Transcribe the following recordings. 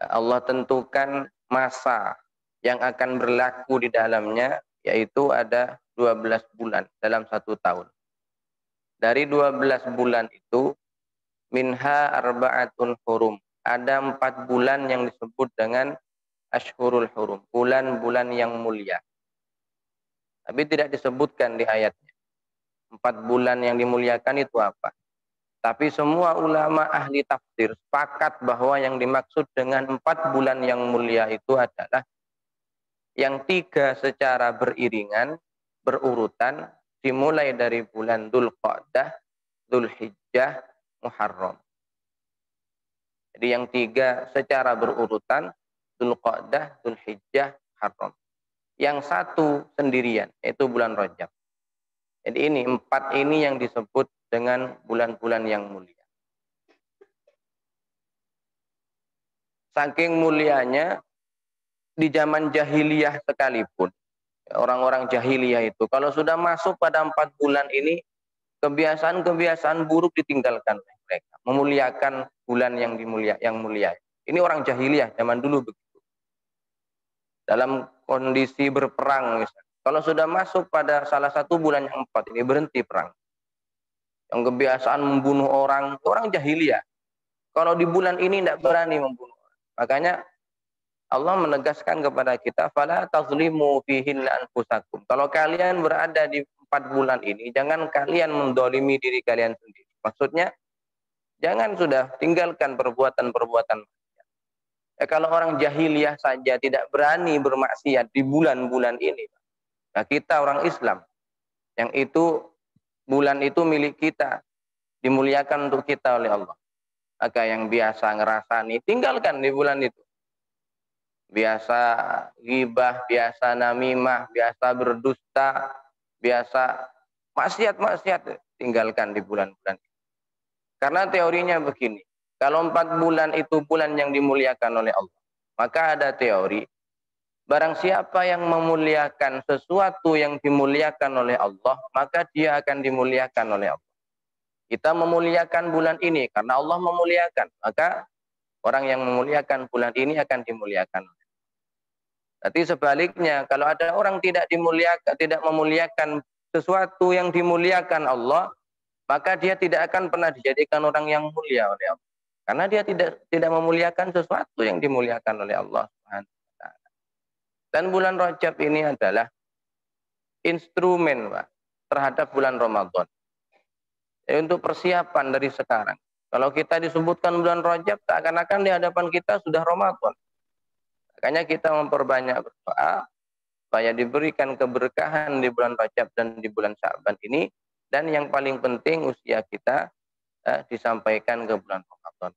Allah tentukan masa yang akan berlaku di dalamnya, yaitu ada 12 bulan dalam 1 tahun. Dari 12 bulan itu, minha arba'atun hurum. Ada 4 bulan yang disebut dengan Ashhurul Hurum, bulan-bulan yang mulia. Tapi tidak disebutkan di ayatnya. 4 bulan yang dimuliakan itu apa? Tapi semua ulama ahli tafsir sepakat bahwa yang dimaksud dengan 4 bulan yang mulia itu adalah yang 3 secara beriringan, berurutan, dimulai dari bulan Dzulqa'dah, Dzulhijjah, Muharram. Jadi yang 3 secara berurutan, Dzulqa'dah, Dzulhijjah, Muharram. Yang 1 sendirian, yaitu bulan Rajab. Jadi ini 4 ini yang disebut dengan bulan-bulan yang mulia. Saking mulianya, di zaman jahiliyah sekalipun, orang-orang jahiliyah itu, kalau sudah masuk pada 4 bulan ini, kebiasaan-kebiasaan buruk ditinggalkan oleh mereka. Memuliakan bulan yang mulia. Ini orang jahiliyah zaman dulu begitu. Dalam kondisi berperang misalnya. Kalau sudah masuk pada salah satu bulan yang 4 ini, berhenti perang. Yang kebiasaan membunuh orang jahiliyah. Kalau di bulan ini tidak berani membunuh orang. Makanya Allah menegaskan kepada kita, fala tazlimu fihinna anfusakum. Kalau kalian berada di 4 bulan ini, jangan kalian mendolimi diri kalian sendiri. Maksudnya, jangan sudah tinggalkan perbuatan-perbuatan. Ya, kalau orang jahiliyah saja tidak berani bermaksiat di bulan-bulan ini, nah kita orang Islam, yang itu bulan itu milik kita, dimuliakan untuk kita oleh Allah. Maka yang biasa ngerasani, tinggalkan di bulan itu. Biasa ghibah, biasa namimah, biasa berdusta, biasa maksiat-maksiat, tinggalkan di bulan-bulan. Karena teorinya begini, kalau 4 bulan itu bulan yang dimuliakan oleh Allah, maka ada teori, barang siapa yang memuliakan sesuatu yang dimuliakan oleh Allah, maka dia akan dimuliakan oleh Allah. Kita memuliakan bulan ini karena Allah memuliakan, maka orang yang memuliakan bulan ini akan dimuliakan. Tapi sebaliknya, kalau ada orang tidak memuliakan sesuatu yang dimuliakan Allah, maka dia tidak akan pernah dijadikan orang yang mulia oleh Allah. Karena dia tidak memuliakan sesuatu yang dimuliakan oleh Allah Subhanahu wa taala. Dan bulan Rajab ini adalah instrumen, Pak, terhadap bulan Ramadan. Untuk persiapan dari sekarang. Kalau kita disebutkan bulan Rajab, seakan-akan di hadapan kita sudah Ramadan. Makanya kita memperbanyak berdoa supaya diberikan keberkahan di bulan Rajab dan di bulan Sya'ban ini, dan yang paling penting usia kita disampaikan ke bulan Ramadan.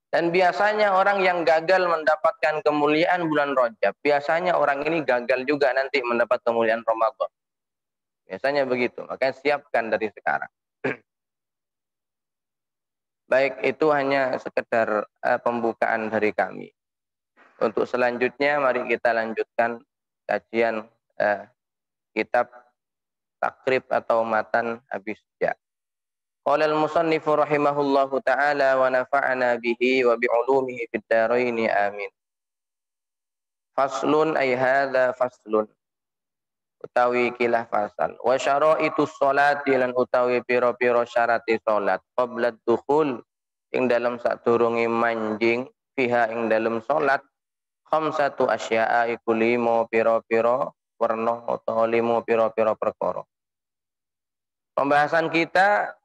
Dan biasanya orang yang gagal mendapatkan kemuliaan bulan Rajab, biasanya orang ini gagal juga nanti mendapat kemuliaan Ramadan. Biasanya begitu, makanya siapkan dari sekarang. Baik, itu hanya sekedar pembukaan dari kami. Untuk selanjutnya, mari kita lanjutkan kajian kitab takrib atau matan Abi Suja. Qala al-musannifu rahimahullahu ta'ala wa nafa'ana bihi wa bi'ulumihi fid dharain amin. Faslun ay hadza faslun. Utawi kilah fasal. Wa syara'itus sholati lan utawi pira-pira syarate salat qabla dukhul ing dalam sadurunge manjing fiha ing dalam salat. Khamsatu asya'a iku 5 pira-pira werna utawa 5 pira-pira perkara. Pembahasan kita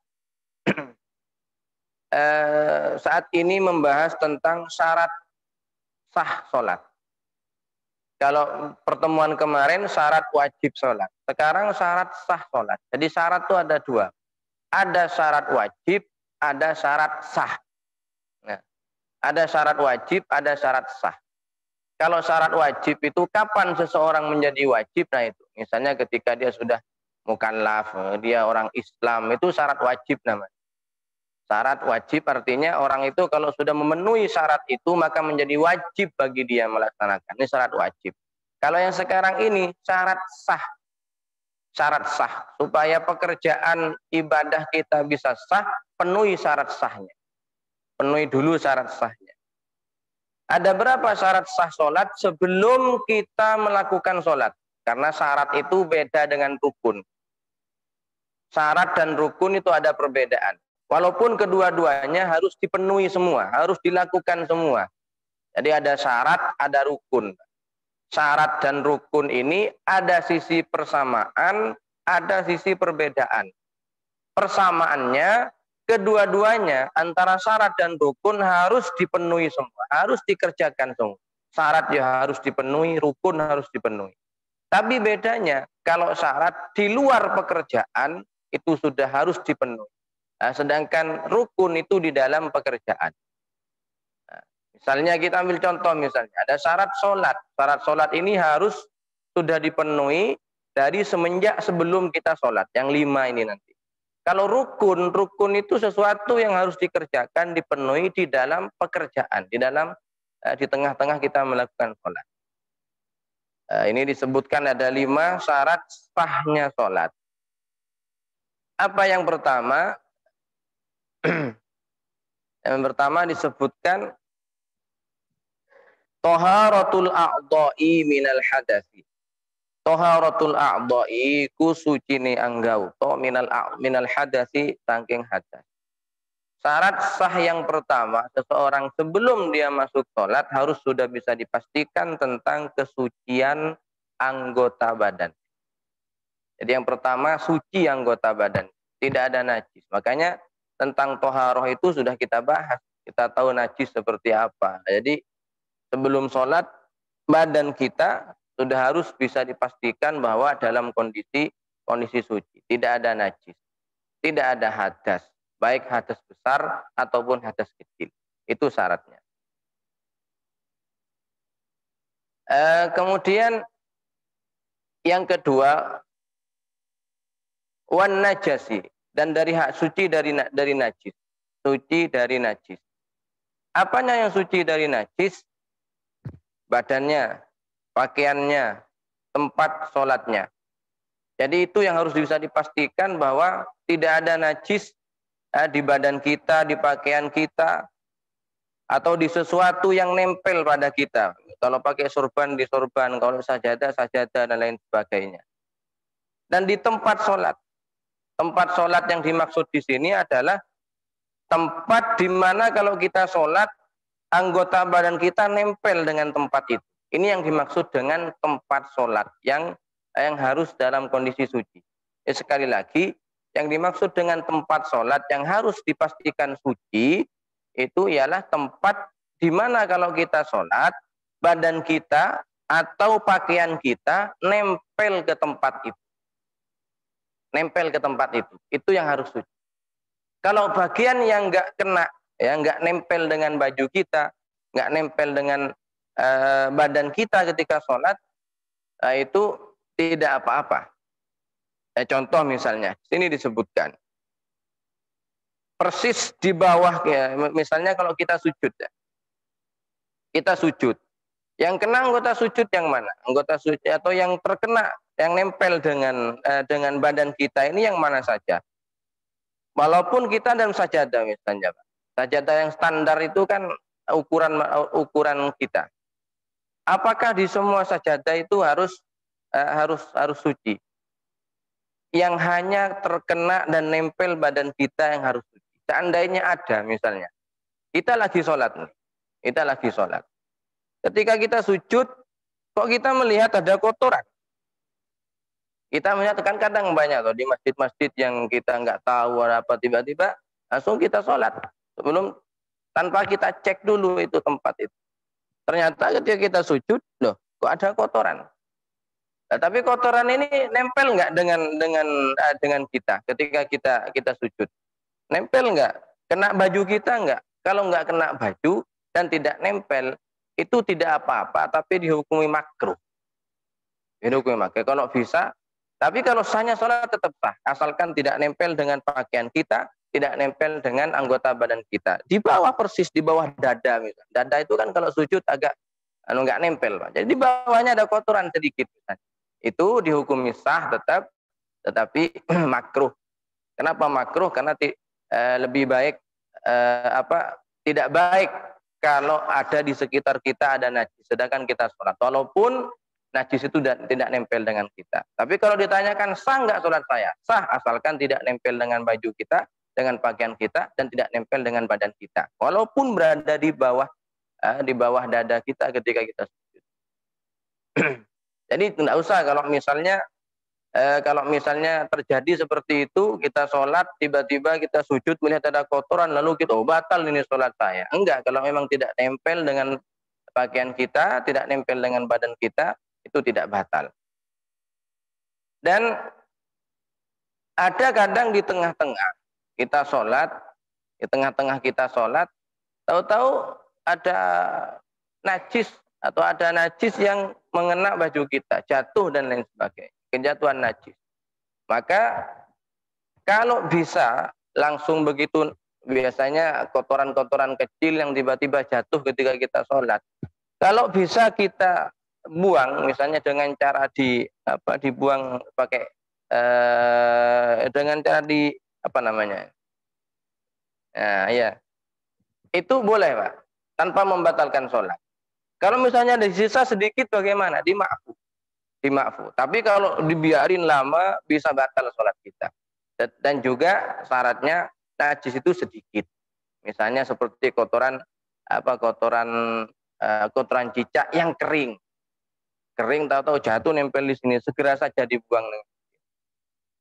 saat ini membahas tentang syarat sah salat. Kalau pertemuan kemarin syarat wajib salat. Sekarang syarat sah salat. Jadi syarat itu ada 2. Ada syarat wajib, ada syarat sah. Nah, ada syarat wajib, ada syarat sah. Kalau syarat wajib itu kapan seseorang menjadi wajib? Nah itu, misalnya ketika dia sudah mukallaf, dia orang Islam, itu syarat wajib namanya. Syarat wajib artinya orang itu kalau sudah memenuhi syarat itu maka menjadi wajib bagi dia melaksanakan. Ini syarat wajib. Kalau yang sekarang ini syarat sah. Syarat sah. Supaya pekerjaan ibadah kita bisa sah, penuhi syarat sahnya. Penuhi dulu syarat sahnya. Ada berapa syarat sah sholat sebelum kita melakukan sholat? Karena syarat itu beda dengan rukun. Syarat dan rukun itu ada perbedaan. Walaupun kedua-duanya harus dipenuhi semua, harus dilakukan semua. Jadi ada syarat, ada rukun. Syarat dan rukun ini ada sisi persamaan, ada sisi perbedaan. Persamaannya, kedua-duanya antara syarat dan rukun harus dipenuhi semua, harus dikerjakan semua. Syarat ya harus dipenuhi, rukun harus dipenuhi. Tapi bedanya, kalau syarat di luar pekerjaan, itu sudah harus dipenuhi. Nah, sedangkan rukun itu di dalam pekerjaan. Nah, misalnya kita ambil contoh misalnya, ada syarat sholat. Syarat sholat ini harus sudah dipenuhi dari semenjak sebelum kita sholat. Yang 5 ini nanti. Kalau rukun, rukun itu sesuatu yang harus dikerjakan, dipenuhi di dalam pekerjaan. Di tengah-tengah kita melakukan sholat. Ini disebutkan ada 5 syarat sahnya sholat. Apa yang pertama? Yang pertama disebutkan taharatul a'dha'i minal hadasi. Taharatul a'dha'i ku sucine anggau to minal hadasi saking hadas. Syarat sah yang pertama, seseorang sebelum dia masuk sholat harus sudah bisa dipastikan tentang kesucian anggota badan. Jadi yang pertama, suci anggota badan, tidak ada najis. Makanya tentang toharoh itu sudah kita bahas. Kita tahu najis seperti apa. Jadi sebelum sholat, badan kita sudah harus bisa dipastikan bahwa dalam kondisi suci. Tidak ada najis, tidak ada hadas. Baik hadas besar ataupun hadas kecil. Itu syaratnya. Kemudian yang kedua, wan najasi, dan dari hak suci dari najis. Suci dari najis. Apanya yang suci dari najis? Badannya, pakaiannya, tempat sholatnya. Jadi itu yang harus bisa dipastikan bahwa tidak ada najis di badan kita, di pakaian kita, atau di sesuatu yang nempel pada kita. Kalau pakai sorban, di sorban, kalau sajadah, dan lain sebagainya. Dan di tempat sholat. Tempat sholat yang dimaksud di sini adalah tempat di mana kalau kita sholat, anggota badan kita nempel dengan tempat itu. Ini yang dimaksud dengan tempat sholat yang harus dalam kondisi suci. Sekali lagi, yang dimaksud dengan tempat sholat yang harus dipastikan suci, itu ialah tempat di mana kalau kita sholat, badan kita atau pakaian kita nempel ke tempat itu. Nempel ke tempat itu yang harus suci. Kalau bagian yang nggak kena, ya nggak nempel dengan baju kita, nggak nempel dengan badan kita ketika sholat, itu tidak apa-apa. Contoh misalnya, sini disebutkan persis di bawah, ya, misalnya kalau kita sujud, ya, kita sujud. Yang kena anggota sujud yang mana? Anggota sujud atau yang terkena, yang nempel dengan badan kita ini yang mana saja? Walaupun kita dalam sajadah misalnya, Pak. Sajadah yang standar itu kan ukuran kita. Apakah di semua sajadah itu harus suci? Yang hanya terkena dan nempel badan kita yang harus suci. Seandainya ada misalnya, kita lagi sholat nih, kita lagi sholat. Ketika kita sujud, kok kita melihat ada kotoran? Kita melihat kan kadang banyak tuh di masjid-masjid yang kita nggak tahu apa tiba-tiba langsung kita sholat sebelum tanpa kita cek dulu itu tempat itu. Ternyata ketika kita sujud, loh, kok ada kotoran? Nah, tapi kotoran ini nempel nggak dengan kita ketika kita sujud? Nempel nggak? Kena baju kita nggak? Kalau nggak kena baju dan tidak nempel, itu tidak apa-apa, tapi dihukumi makruh. Dihukumi makruh. Kalau bisa, tapi kalau sahnya sholat tetap sah, asalkan tidak nempel dengan pakaian kita, tidak nempel dengan anggota badan kita. Di bawah persis, di bawah dada misalnya. Dada itu kan kalau sujud agak nggak nempel, Pak. Jadi di bawahnya ada kotoran sedikit. Misalnya. Itu dihukumi sah tetap, tetapi makruh. Kenapa makruh? Karena lebih baik tidak baik kalau ada di sekitar kita ada najis, sedangkan kita sholat. Walaupun najis itu tidak nempel dengan kita. Tapi kalau ditanyakan sah nggak sholat saya? Sah, asalkan tidak nempel dengan baju kita, dengan pakaian kita, dan tidak nempel dengan badan kita. Walaupun berada di bawah dada kita ketika kita sujud. Jadi tidak usah kalau misalnya terjadi seperti itu, kita sholat, tiba-tiba kita sujud melihat ada kotoran, lalu kita, oh batal ini sholat saya. Enggak, kalau memang tidak nempel dengan pakaian kita, tidak nempel dengan badan kita, itu tidak batal. Dan ada kadang di tengah-tengah kita sholat, tahu-tahu ada najis atau ada najis yang mengena baju kita, jatuh dan lain sebagainya. Kejatuhan najis. Maka kalau bisa langsung begitu, biasanya kotoran-kotoran kecil yang tiba-tiba jatuh ketika kita sholat. Kalau bisa kita buang, misalnya dengan cara dibuang pakai dengan cara Nah, ya. Itu boleh, Pak, tanpa membatalkan sholat. Kalau misalnya ada sisa sedikit bagaimana? Dimaafkan. Tapi kalau dibiarin lama bisa batal sholat kita. Dan juga syaratnya najis itu sedikit. Misalnya seperti kotoran cicak yang kering. Kering tahu-tahu jatuh nempel di sini, segera saja dibuang.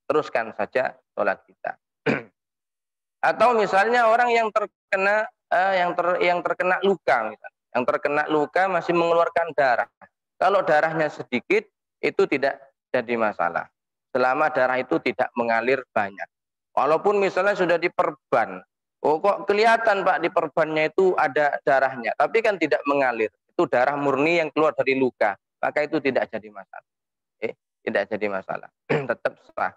Teruskan saja sholat kita. Atau misalnya orang yang terkena luka, misalnya. Yang terkena luka masih mengeluarkan darah. Kalau darahnya sedikit, itu tidak jadi masalah. Selama darah itu tidak mengalir banyak. Walaupun misalnya sudah diperban, oh kok kelihatan Pak di perbannya itu ada darahnya, tapi kan tidak mengalir. Itu darah murni yang keluar dari luka, maka itu tidak jadi masalah. Tidak jadi masalah, tetap sah.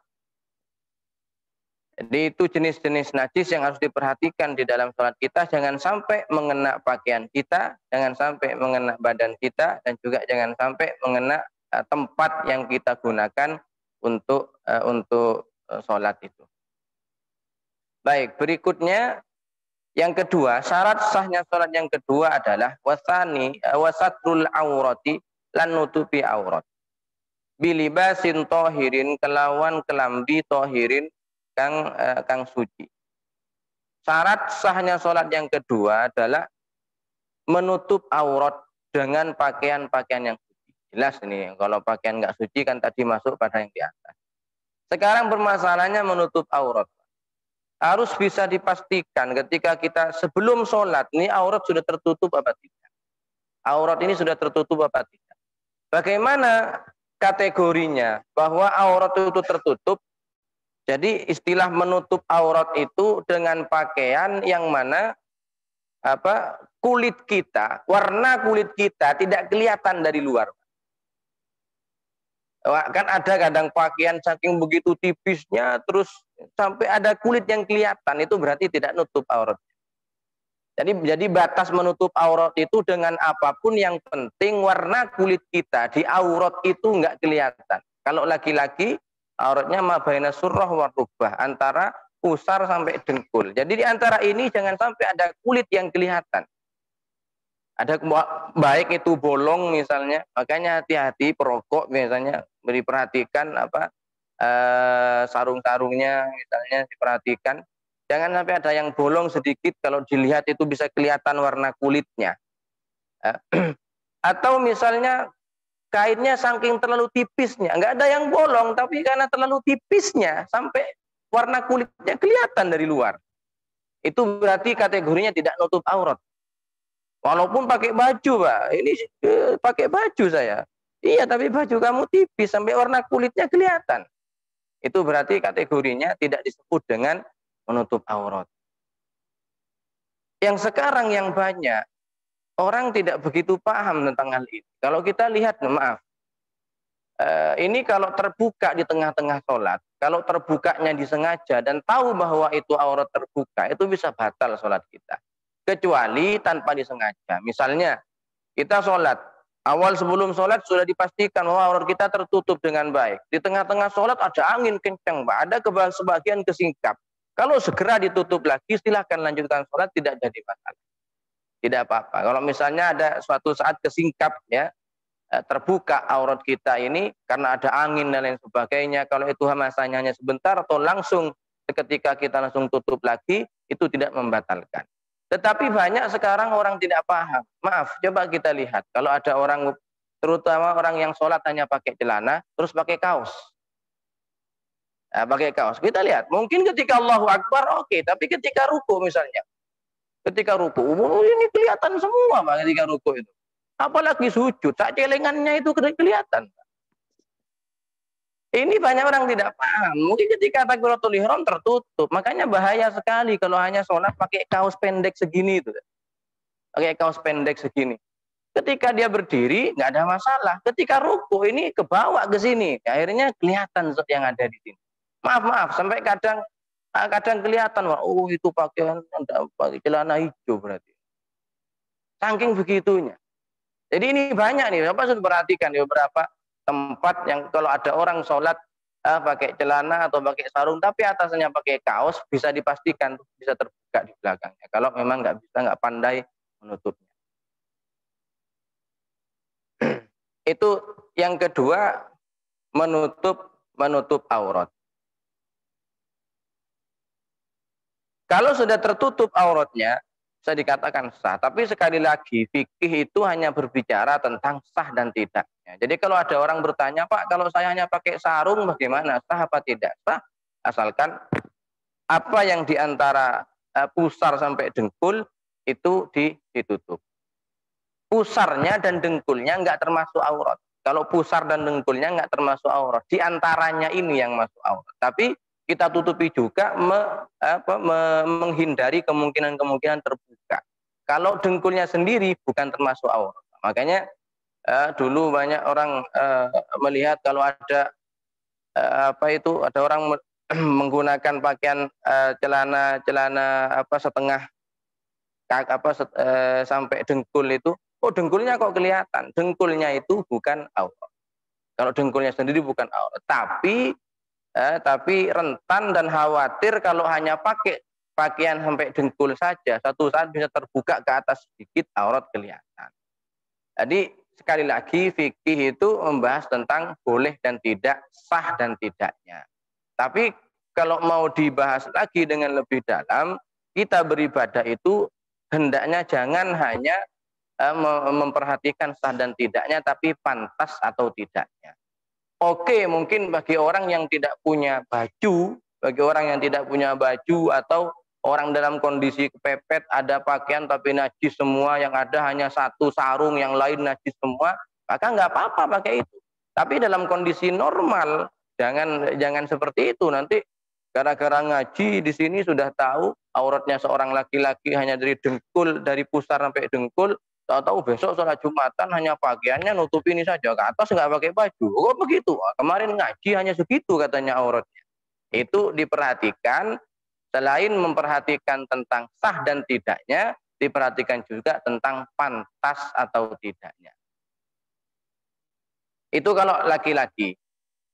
Jadi itu jenis-jenis najis yang harus diperhatikan di dalam sholat kita. Jangan sampai mengena pakaian kita, jangan sampai mengena badan kita, dan juga jangan sampai mengena tempat yang kita gunakan untuk sholat itu. Baik, berikutnya yang kedua, syarat sahnya sholat yang kedua adalah wasatrul aurati lan nutupi aurat. Bilibasin tohirin kelawan kelambi tohirin kang suci. Syarat sahnya sholat yang kedua adalah menutup aurat dengan pakaian-pakaian yang suci. Jelas ini, kalau pakaian nggak suci kan tadi masuk pada yang di atas. Sekarang permasalahannya menutup aurat. Harus bisa dipastikan ketika kita sebelum sholat, ini aurat sudah tertutup apa tidak. Aurat ini sudah tertutup apa tidak. Bagaimana kategorinya bahwa aurat itu tertutup? Jadi istilah menutup aurat itu dengan pakaian yang mana kulit kita, warna kulit kita tidak kelihatan dari luar. Kan ada kadang pakaian saking begitu tipisnya terus sampai ada kulit yang kelihatan, itu berarti tidak nutup aurat. Jadi batas menutup aurat itu dengan apapun yang penting warna kulit kita di aurat itu nggak kelihatan. Kalau laki-laki auratnya mabaina surrah wa rukbah, antara pusar sampai dengkul. Jadi di antara ini jangan sampai ada kulit yang kelihatan. Ada baik itu bolong misalnya, makanya hati-hati perokok misalnya, diperhatikan sarung-sarungnya misalnya diperhatikan. Jangan sampai ada yang bolong sedikit, kalau dilihat itu bisa kelihatan warna kulitnya. Atau misalnya kainnya saking terlalu tipisnya, nggak ada yang bolong, tapi karena terlalu tipisnya sampai warna kulitnya kelihatan dari luar. Itu berarti kategorinya tidak nutup aurat. Walaupun pakai baju, Pak, ini pakai baju saya. Iya, tapi baju kamu tipis sampai warna kulitnya kelihatan. Itu berarti kategorinya tidak disebut dengan menutup aurat. Yang sekarang yang banyak orang tidak begitu paham tentang hal ini. Kalau kita lihat, ini kalau terbuka di tengah-tengah sholat, kalau terbukanya disengaja dan tahu bahwa itu aurat terbuka, itu bisa batal sholat kita. Kecuali tanpa disengaja. Misalnya kita sholat, awal sebelum sholat sudah dipastikan bahwa aurat kita tertutup dengan baik. Di tengah-tengah sholat ada angin kencang, Pak, ada sebagian kesingkap. Kalau segera ditutup lagi, silahkan lanjutkan sholat, tidak jadi masalah. tidak apa-apa. Kalau misalnya ada suatu saat kesingkap ya, terbuka aurat kita ini karena ada angin dan lain sebagainya, kalau itu masanya hanya sebentar atau langsung seketika kita langsung tutup lagi, itu tidak membatalkan. Tetapi banyak sekarang orang tidak paham. Maaf, coba kita lihat. Kalau ada orang, terutama orang yang sholat hanya pakai celana, terus pakai kaos. Nah, pakai kaos. Kita lihat, mungkin ketika Allahu Akbar oke, tapi ketika ruku misalnya, ketika ruku, ini kelihatan semua Pak, ketika ruku itu. Apalagi sujud, sak celengannya itu kelihatan. Ini banyak orang tidak paham. Mungkin ketika takbiratul ihram tertutup, makanya bahaya sekali kalau hanya sholat pakai kaos pendek segini itu. Pakai kaos pendek segini. Ketika dia berdiri nggak ada masalah. Ketika ruku ini kebawa ke sini, akhirnya kelihatan yang ada di sini. Maaf, sampai kadang kelihatan, oh itu pakaian pakai celana hijau berarti. Saking begitunya. Jadi ini banyak nih, Bapak sudah perhatikan di beberapa tempat yang kalau ada orang sholat pakai celana atau pakai sarung, tapi atasnya pakai kaos, bisa dipastikan bisa terbuka di belakangnya. Kalau memang nggak pandai menutupnya. Itu yang kedua, menutup aurat. Kalau sudah tertutup auratnya, bisa dikatakan sah. Tapi sekali lagi, fikih itu hanya berbicara tentang sah dan tidaknya. Jadi kalau ada orang bertanya, Pak, kalau saya hanya pakai sarung bagaimana? Sah apa tidak? Sah, asalkan apa yang diantara pusar sampai dengkul itu ditutup. Pusarnya dan dengkulnya nggak termasuk aurat. Kalau pusar dan dengkulnya nggak termasuk aurat. Di antaranya ini yang masuk aurat. Tapi kita tutupi juga menghindari kemungkinan terbuka. Kalau dengkulnya sendiri bukan termasuk aurat. Makanya dulu banyak orang melihat kalau ada ada orang menggunakan pakaian celana setengah sampai dengkul itu, oh dengkulnya kok kelihatan. Dengkulnya itu bukan aurat. Kalau dengkulnya sendiri bukan aurat, tapi rentan dan khawatir kalau hanya pakai pakaian sampai dengkul saja, satu saat bisa terbuka ke atas sedikit, aurat kelihatan. Jadi sekali lagi fikih itu membahas tentang boleh dan tidak, sah dan tidaknya. Tapi kalau mau dibahas lagi dengan lebih dalam, kita beribadah itu hendaknya jangan hanya memperhatikan sah dan tidaknya, tapi pantas atau tidaknya. Oke, mungkin bagi orang yang tidak punya baju, atau orang dalam kondisi kepepet, ada pakaian tapi najis semua, yang ada hanya satu sarung, yang lain najis semua, maka nggak apa-apa pakai itu. Tapi dalam kondisi normal, jangan seperti itu. Nanti gara-gara ngaji di sini sudah tahu auratnya seorang laki-laki hanya dari dengkul, dari pusar sampai dengkul. Tahu-tahu besok sholat Jumatan hanya pakaiannya nutup ini saja, ke atas nggak pakai baju. Oh begitu, kemarin ngaji hanya segitu katanya auratnya. Itu diperhatikan, selain memperhatikan tentang sah dan tidaknya, diperhatikan juga tentang pantas atau tidaknya. Itu kalau laki-laki.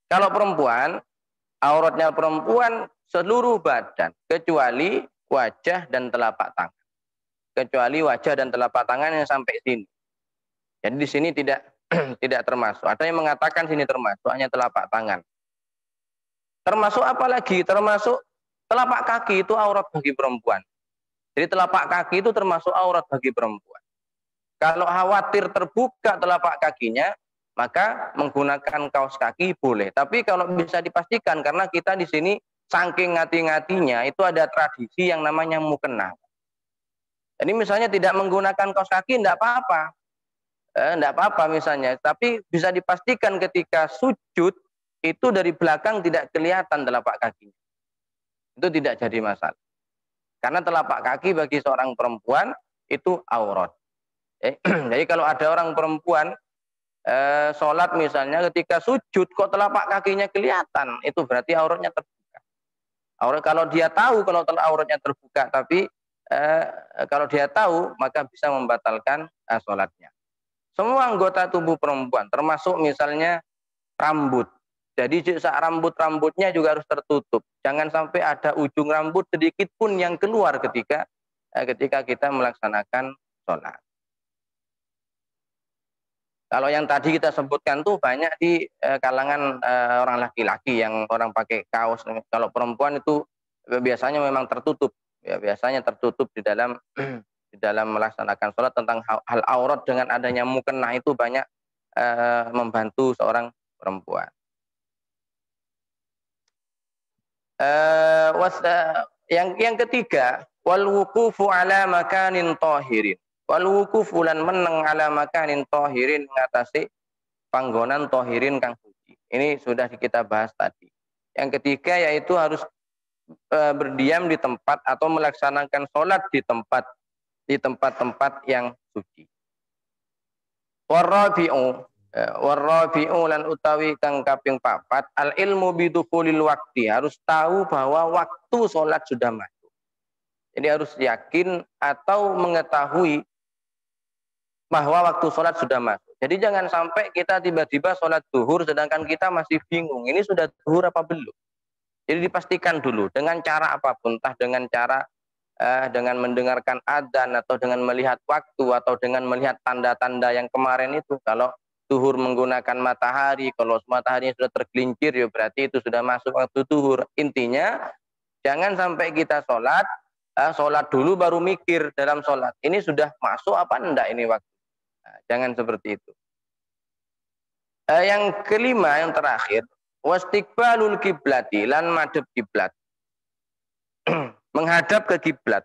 Kalau perempuan, auratnya perempuan seluruh badan, kecuali wajah dan telapak tangan. Kecuali wajah dan telapak tangan yang sampai sini. Jadi di sini tidak termasuk. Ada yang mengatakan sini termasuk, hanya telapak tangan. Termasuk apa lagi? Termasuk telapak kaki itu aurat bagi perempuan. Jadi telapak kaki itu termasuk aurat bagi perempuan. Kalau khawatir terbuka telapak kakinya, maka menggunakan kaos kaki boleh. Tapi kalau bisa dipastikan, karena kita di sini saking ngati-ngatinya, itu ada tradisi yang namanya mukena. Jadi misalnya tidak menggunakan kaos kaki, tidak apa-apa. Tidak apa-apa misalnya. Tapi bisa dipastikan ketika sujud, itu dari belakang tidak kelihatan telapak kakinya. Itu tidak jadi masalah. Karena telapak kaki bagi seorang perempuan, itu aurat. Jadi kalau ada orang perempuan, sholat misalnya, ketika sujud, kok telapak kakinya kelihatan, itu berarti auratnya terbuka. Kalau dia tahu kalau auratnya terbuka, tapi kalau dia tahu, maka bisa membatalkan sholatnya. Semua anggota tubuh perempuan, termasuk misalnya rambut. Jadi rambutnya juga harus tertutup. Jangan sampai ada ujung rambut sedikit pun yang keluar ketika kita melaksanakan sholat. Kalau yang tadi kita sebutkan tuh banyak di kalangan orang laki-laki yang orang pakai kaos. Kalau perempuan itu biasanya memang tertutup, ya biasanya tertutup di dalam di dalam melaksanakan sholat. Tentang hal aurat dengan adanya mukena itu banyak membantu seorang perempuan. Yang ketiga, wal wuqufu ala makanin tahirin. Wal wuqufu lan meneng ala makanin tahirin ngatasi panggonan tahirin kang suci. Ini sudah kita bahas tadi. Yang ketiga yaitu harus berdiam di tempat atau melaksanakan sholat di tempat-tempat yang suci. Warrabi'u lan utawi kang kaping papat al ilmu bidukhulil waqti, harus tahu bahwa waktu sholat sudah masuk. Jadi harus yakin atau mengetahui bahwa waktu sholat sudah masuk. Jadi jangan sampai kita tiba-tiba sholat zuhur sedangkan kita masih bingung ini sudah zuhur apa belum. Jadi dipastikan dulu dengan cara apapun, entah dengan cara dengan mendengarkan adzan atau dengan melihat waktu atau dengan melihat tanda-tanda yang kemarin itu. Kalau zuhur menggunakan matahari, kalau mataharinya sudah tergelincir ya berarti itu sudah masuk waktu zuhur. Intinya jangan sampai kita sholat dulu baru mikir dalam sholat ini sudah masuk apa enggak ini waktu. Nah, jangan seperti itu. Yang kelima, yang terakhir, wastiqbalul kiblati lan madhep kiblat. Menghadap ke kiblat.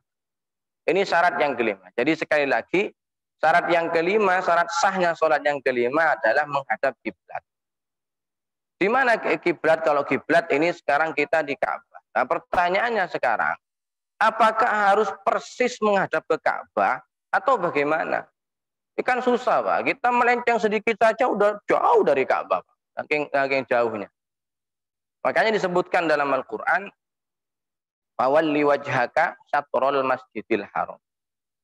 Ini syarat yang kelima. Jadi sekali lagi, syarat yang kelima, syarat sahnya sholat yang kelima adalah menghadap kiblat. Di mana kiblat? Kalau kiblat ini sekarang kita di Ka'bah. Nah, pertanyaannya sekarang, apakah harus persis menghadap ke Ka'bah atau bagaimana? Ini kan susah, Pak. Kita melenceng sedikit saja udah jauh dari Ka'bah, saking jauhnya. Makanya disebutkan dalam Al-Qur'an, "Fawalli wajhaka syatrul masjidil haram."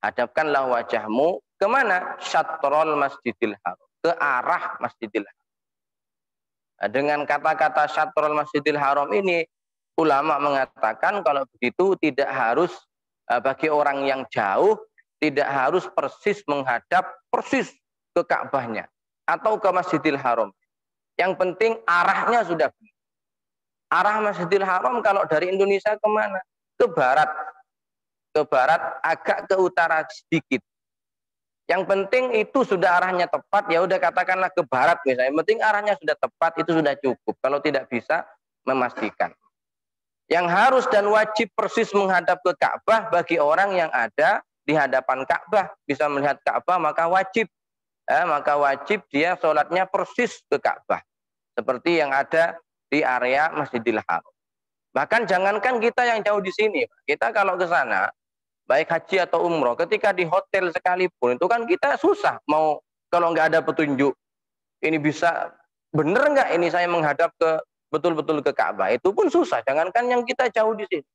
Hadapkanlah wajahmu kemana? Syatrul masjidil haram, ke arah Masjidil Haram. Nah, dengan kata-kata syatrul masjidil haram ini, ulama mengatakan kalau begitu tidak harus bagi orang yang jauh, tidak harus persis menghadap persis ke Ka'bahnya atau ke Masjidil Haram. Yang penting arahnya sudah benar. Arah Masjidil Haram kalau dari Indonesia kemana? Ke barat. Ke barat agak ke utara sedikit. Yang penting itu sudah arahnya tepat, ya udah katakanlah ke barat misalnya. Yang penting arahnya sudah tepat, itu sudah cukup. Kalau tidak bisa memastikan. Yang harus dan wajib persis menghadap ke Ka'bah bagi orang yang ada di hadapan Ka'bah, bisa melihat Ka'bah, maka wajib dia sholatnya persis ke Ka'bah seperti yang ada di area Masjidil Haram. Bahkan jangankan kita yang jauh di sini, kita kalau ke sana baik haji atau umroh, ketika di hotel sekalipun itu kan kita susah mau, kalau nggak ada petunjuk ini bisa bener nggak ini saya menghadap ke betul-betul ke Ka'bah, itu pun susah. Jangankan yang kita jauh di sini.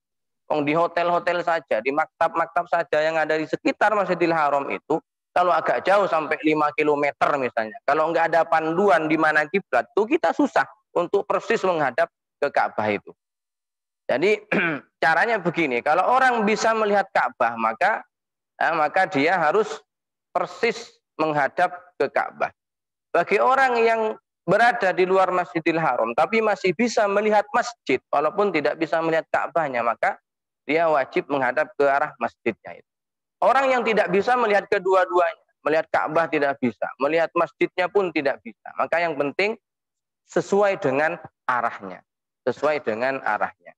Di hotel-hotel saja, di maktab-maktab saja yang ada di sekitar Masjidil Haram itu, kalau agak jauh sampai 5 km misalnya, kalau nggak ada panduan di mana kiblat, itu kita susah untuk persis menghadap ke Ka'bah itu. Jadi caranya begini, kalau orang bisa melihat Ka'bah, maka dia harus persis menghadap ke Ka'bah. Bagi orang yang berada di luar Masjidil Haram, tapi masih bisa melihat masjid, walaupun tidak bisa melihat Ka'bahnya, maka dia wajib menghadap ke arah masjidnya itu. Orang yang tidak bisa melihat kedua-duanya, melihat Ka'bah tidak bisa, melihat masjidnya pun tidak bisa. Maka yang penting sesuai dengan arahnya. Sesuai dengan arahnya.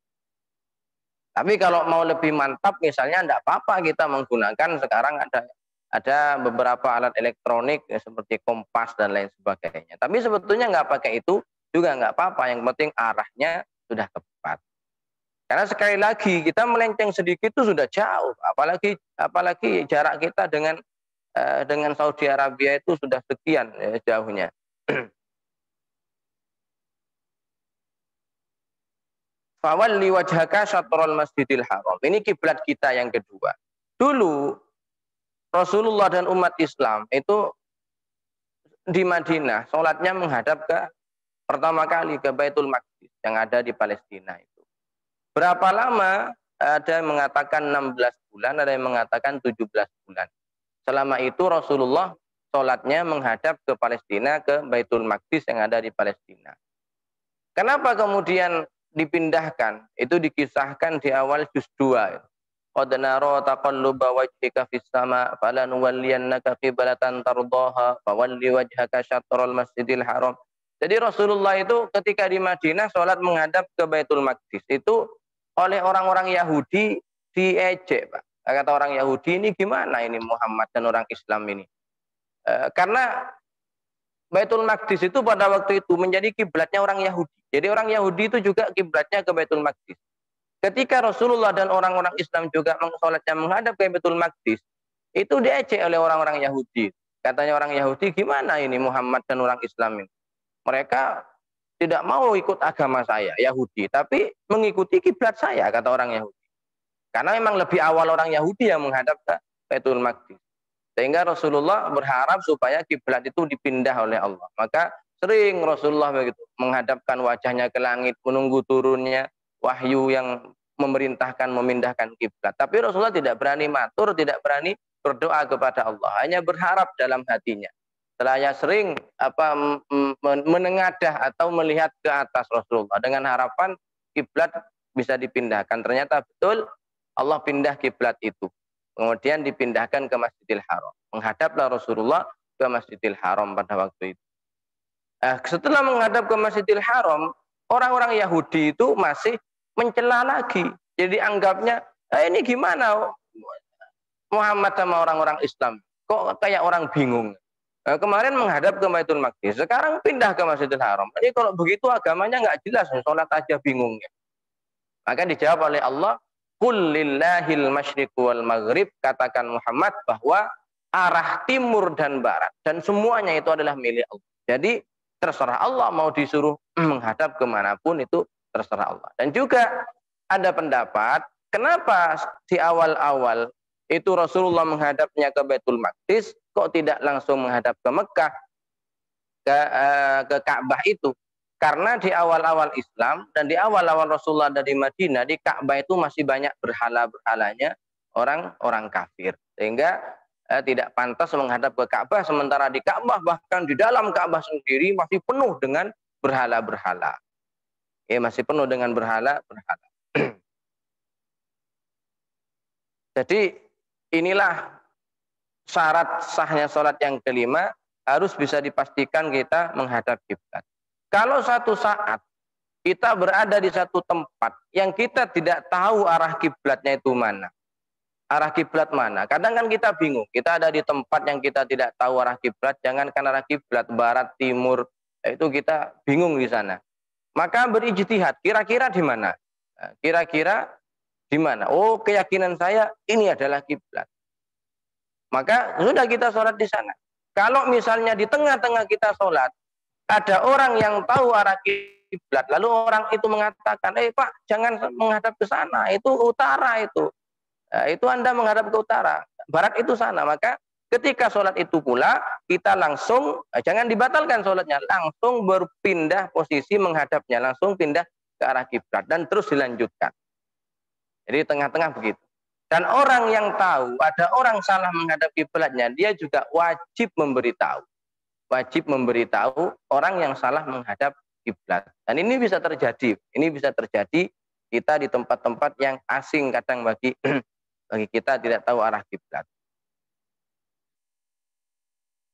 Tapi kalau mau lebih mantap misalnya tidak apa-apa kita menggunakan sekarang ada beberapa alat elektronik ya, seperti kompas dan lain sebagainya. Tapi sebetulnya nggak pakai itu juga nggak apa-apa. Yang penting arahnya sudah tepat. Karena sekali lagi kita melenceng sedikit itu sudah jauh, apalagi jarak kita dengan Saudi Arabia itu sudah sekian ya, jauhnya. Fawalli wajhaka syatrul Masjidil Haram. Ini kiblat kita yang kedua. Dulu Rasulullah dan umat Islam itu di Madinah sholatnya menghadap ke pertama kali ke Baitul Maqdis yang ada di Palestina itu. Berapa lama? Ada yang mengatakan 16 bulan, ada yang mengatakan 17 bulan. Selama itu Rasulullah sholatnya menghadap ke Palestina, ke Baitul Maqdis yang ada di Palestina. Kenapa kemudian dipindahkan? Itu dikisahkan di awal juz 2. Qad nara taqalluba wajhika fis sama falanuwalliyannaka qiblatan tardaha fawalli wajhaka syatral Masjidil Haram. Jadi Rasulullah itu ketika di Madinah sholat menghadap ke Baitul Maqdis. Itu oleh orang-orang Yahudi diejek, Pak. Kata orang Yahudi, ini gimana ini Muhammad dan orang Islam ini? Karena Baitul Maqdis itu pada waktu itu menjadi kiblatnya orang Yahudi. Jadi orang Yahudi itu juga kiblatnya ke Baitul Maqdis. Ketika Rasulullah dan orang-orang Islam juga sholatnya menghadap ke Baitul Maqdis, itu diejek oleh orang-orang Yahudi. Katanya orang Yahudi, gimana ini Muhammad dan orang Islam ini? Mereka tidak mau ikut agama saya, Yahudi, tapi mengikuti kiblat saya, kata orang Yahudi. Karena memang lebih awal orang Yahudi yang menghadap ke Baitul Maqdis. Sehingga Rasulullah berharap supaya kiblat itu dipindah oleh Allah. Maka sering Rasulullah begitu menghadapkan wajahnya ke langit, menunggu turunnya wahyu yang memerintahkan memindahkan kiblat. Tapi Rasulullah tidak berani matur, tidak berani berdoa kepada Allah, hanya berharap dalam hatinya. Setelahnya sering menengadah atau melihat ke atas Rasulullah dengan harapan kiblat bisa dipindahkan. Ternyata betul Allah pindah kiblat itu. Kemudian dipindahkan ke Masjidil Haram. Menghadaplah Rasulullah ke Masjidil Haram pada waktu itu. Setelah menghadap ke Masjidil Haram, orang-orang Yahudi itu masih mencela lagi. Jadi anggapnya, ini gimana Muhammad sama orang-orang Islam? Kok kayak orang bingung? Kemarin menghadap ke Baitul Maqdis, sekarang pindah ke Masjidil Haram. Jadi kalau begitu agamanya nggak jelas, sholat aja bingung. Maka dijawab oleh Allah, Qul lillahil masyriq wal maghrib, katakan Muhammad bahwa arah timur dan barat dan semuanya itu adalah milik Allah. Jadi terserah Allah mau disuruh menghadap kemanapun itu terserah Allah. Dan juga ada pendapat kenapa di awal-awal itu Rasulullah menghadapnya ke Baitul Maqdis kok tidak langsung menghadap ke Mekah, ke Ka'bah itu. Karena di awal-awal Islam dan di awal-awal Rasulullah dari Madinah, di Ka'bah itu masih banyak berhala-berhalanya orang-orang kafir. Sehingga tidak pantas menghadap ke Ka'bah, sementara di Ka'bah bahkan di dalam Ka'bah sendiri masih penuh dengan berhala-berhala. Masih penuh dengan berhala-berhala. Jadi inilah syarat sahnya sholat yang kelima, harus bisa dipastikan kita menghadap kiblat. Kalau satu saat kita berada di satu tempat yang kita tidak tahu arah kiblatnya itu mana, arah kiblat mana. Kadang kan kita bingung. Kita ada di tempat yang kita tidak tahu arah kiblat, jangankan arah kiblat barat, timur, itu kita bingung di sana. Maka berijtihad, kira-kira di mana? Kira-kira di mana? Oh, keyakinan saya ini adalah kiblat. Maka sudah kita sholat di sana. Kalau misalnya di tengah-tengah kita sholat, ada orang yang tahu arah kiblat, lalu orang itu mengatakan, Pak, jangan menghadap ke sana, itu utara itu. Itu Anda menghadap ke utara, barat itu sana. Maka ketika sholat itu pula, kita langsung, jangan dibatalkan sholatnya, langsung berpindah posisi menghadapnya, langsung pindah ke arah kiblat, dan terus dilanjutkan. Jadi tengah-tengah begitu. Dan orang yang tahu, ada orang salah menghadap kiblatnya, dia juga wajib memberitahu. Wajib memberitahu orang yang salah menghadap kiblat. Dan ini bisa terjadi. Ini bisa terjadi kita di tempat-tempat yang asing kadang bagi kita tidak tahu arah kiblat.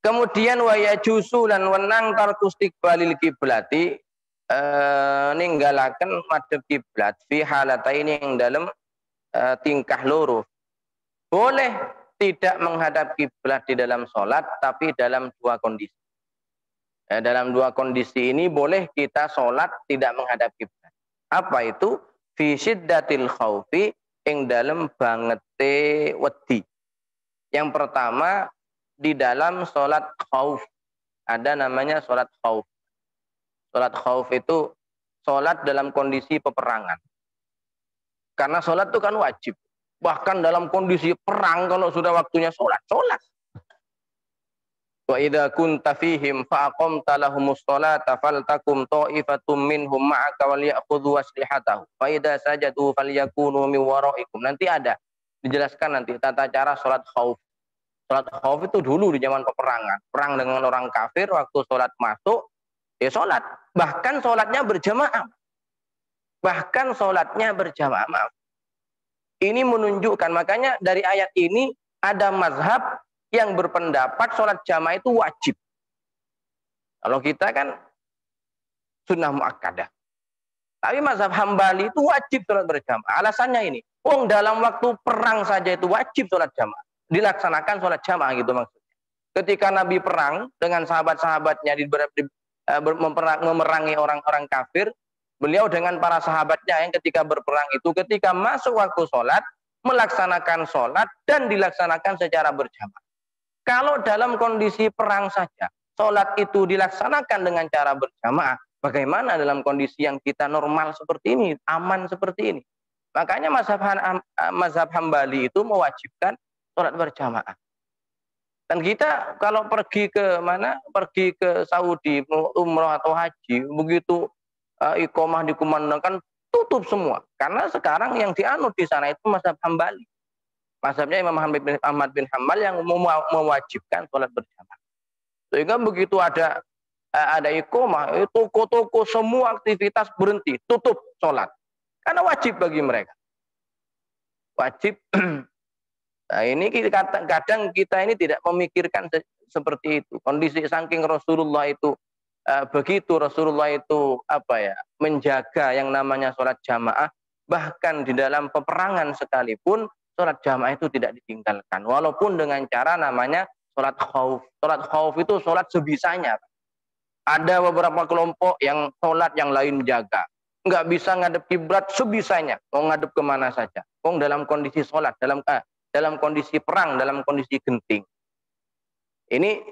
Kemudian wa yajusu lan wenang tarkustiqbalil kiblati, ninggalaken madhep kiblat fi halataini yang dalam tingkah loro. Boleh tidak menghadap kiblat di dalam sholat, tapi dalam dua kondisi. Dalam dua kondisi ini boleh kita sholat tidak menghadap kiblat. Apa itu? Fi syiddatil khaufi, ing dalam bangete wedi. Yang pertama, di dalam sholat khauf. Ada namanya sholat khauf. Sholat khauf itu sholat dalam kondisi peperangan. Karena sholat itu kan wajib. Bahkan dalam kondisi perang, kalau sudah waktunya sholat, sholat. Wa idza kunta fihim fa aqamta lahumus sholata faltakum ta'ifatum minhum ma'aka wal ya'khudhu aslihatahum fa idza sajadu falyakunu min waraikum. Nanti ada dijelaskan nanti tata cara sholat khauf. Sholat khauf itu dulu di zaman peperangan. Perang dengan orang kafir, waktu sholat masuk, ya sholat. Bahkan sholatnya berjamaah. Bahkan sholatnya berjamaah. Maaf. Ini menunjukkan, makanya dari ayat ini ada mazhab yang berpendapat sholat jamaah itu wajib. Kalau kita kan sunnah muakkadah. Tapi mazhab Hambali itu wajib sholat berjamaah. Alasannya ini, dalam waktu perang saja itu wajib sholat jamaah. Dilaksanakan sholat jamaah gitu maksudnya. Ketika Nabi perang dengan sahabat-sahabatnya memerangi orang-orang kafir, beliau dengan para sahabatnya yang ketika berperang itu, ketika masuk waktu sholat, melaksanakan sholat dan dilaksanakan secara berjamaah. Kalau dalam kondisi perang saja, sholat itu dilaksanakan dengan cara berjamaah, bagaimana dalam kondisi yang kita normal seperti ini, aman seperti ini? Makanya mazhab Hambali itu mewajibkan sholat berjamaah. Dan kita kalau pergi ke mana? Pergi ke Saudi, umrah atau haji, begitu iqomah dikumandangkan, tutup semua. Karena sekarang yang dianut di sana itu mazhab Hambali. Mazhabnya Imam Ahmad bin Hanbal yang mewajibkan sholat berjamaah. Sehingga begitu ada iqomah, toko-toko semua aktivitas berhenti, tutup sholat. Karena wajib bagi mereka. Wajib. Nah, ini kadang kita ini tidak memikirkan seperti itu. Kondisi saking Rasulullah itu begitu Rasulullah itu menjaga yang namanya sholat jamaah, bahkan di dalam peperangan sekalipun sholat jamaah itu tidak ditinggalkan, walaupun dengan cara namanya sholat khauf. Sholat khauf itu sholat sebisanya. Ada beberapa kelompok yang sholat, yang lain jaga, nggak bisa ngadep kiblat sebisanya, mau ngadep kemana saja. Dalam kondisi sholat, dalam kondisi perang, dalam kondisi genting. Ini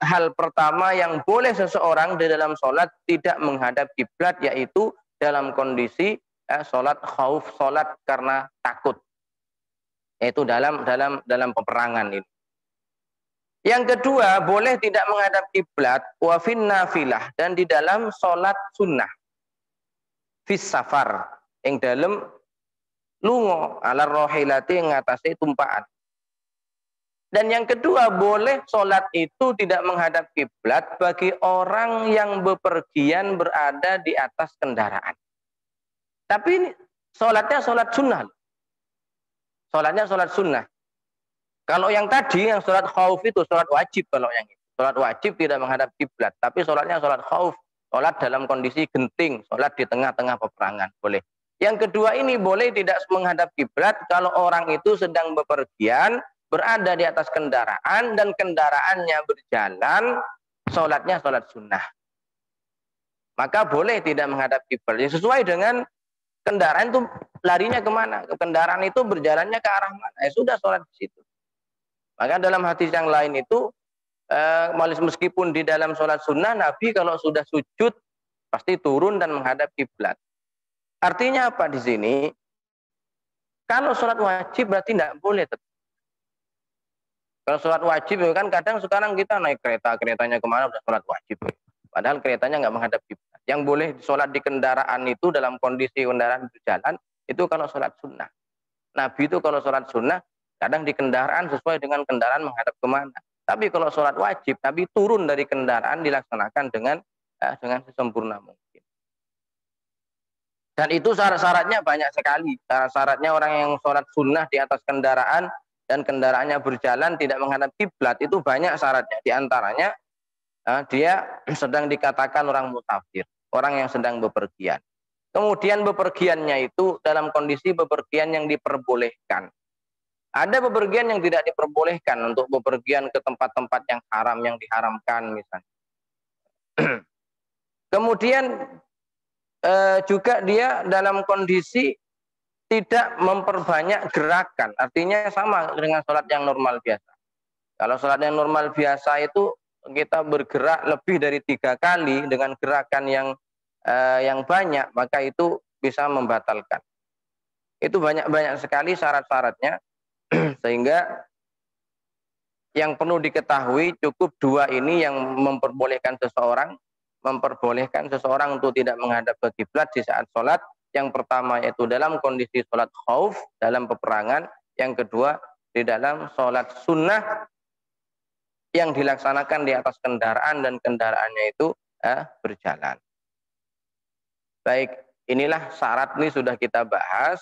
hal pertama yang boleh seseorang di dalam sholat tidak menghadap kiblat, yaitu dalam kondisi sholat khauf, sholat karena takut, yaitu dalam peperangan ini. Yang kedua, boleh tidak menghadap kiblat wa fin nafilah, dan di dalam sholat sunnah, fis safar, yang dalam lungo ala rohilati, ngatasi tumpaan. Dan yang kedua, boleh sholat itu tidak menghadap kiblat bagi orang yang bepergian berada di atas kendaraan. Tapi ini sholatnya sholat sunnah. Sholatnya sholat sunnah. Kalau yang tadi, yang sholat khauf itu sholat wajib. Kalau yang itu sholat wajib tidak menghadap kiblat, tapi sholatnya sholat khauf, sholat dalam kondisi genting, sholat di tengah-tengah peperangan, boleh. Yang kedua ini boleh tidak menghadap kiblat kalau orang itu sedang bepergian, berada di atas kendaraan, dan kendaraannya berjalan, sholatnya sholat sunnah. Maka boleh tidak menghadap kiblat. Sesuai dengan kendaraan itu larinya kemana. Kendaraan itu berjalannya ke arah mana. Sudah sholat di situ. Maka dalam hadis yang lain itu, meskipun di dalam sholat sunnah, Nabi kalau sudah sujud pasti turun dan menghadap kiblat. Artinya apa di sini? Kalau sholat wajib berarti tidak boleh. Kalau sholat wajib kan kadang sekarang kita naik kereta, keretanya kemana udah sholat wajib. Padahal keretanya nggak menghadap kiblat. Yang boleh sholat di kendaraan itu dalam kondisi kendaraan berjalan, itu kalau sholat sunnah. Nabi itu kalau sholat sunnah, kadang di kendaraan sesuai dengan kendaraan menghadap kemana. Tapi kalau sholat wajib, Nabi turun dari kendaraan dilaksanakan dengan sesempurna mungkin. Dan itu syarat-syaratnya banyak sekali. Syarat-syaratnya orang yang sholat sunnah di atas kendaraan dan kendaraannya berjalan tidak menghadap kiblat itu banyak syaratnya. Di antaranya dia sedang dikatakan orang musafir, orang yang sedang bepergian. Kemudian bepergiannya itu dalam kondisi bepergian yang diperbolehkan. Ada bepergian yang tidak diperbolehkan, untuk bepergian ke tempat-tempat yang haram, yang diharamkan misalnya. Kemudian juga dia dalam kondisi tidak memperbanyak gerakan. Artinya sama dengan sholat yang normal biasa. Kalau sholat yang normal biasa itu kita bergerak lebih dari 3 kali dengan gerakan yang banyak, maka itu bisa membatalkan. Itu banyak sekali syarat-syaratnya. Sehingga yang perlu diketahui cukup 2 ini yang memperbolehkan seseorang untuk tidak menghadap ke kiblat di saat sholat. Yang pertama yaitu dalam kondisi sholat khauf, dalam peperangan. Yang kedua, di dalam sholat sunnah yang dilaksanakan di atas kendaraan dan kendaraannya itu berjalan. Baik, inilah syarat ini sudah kita bahas.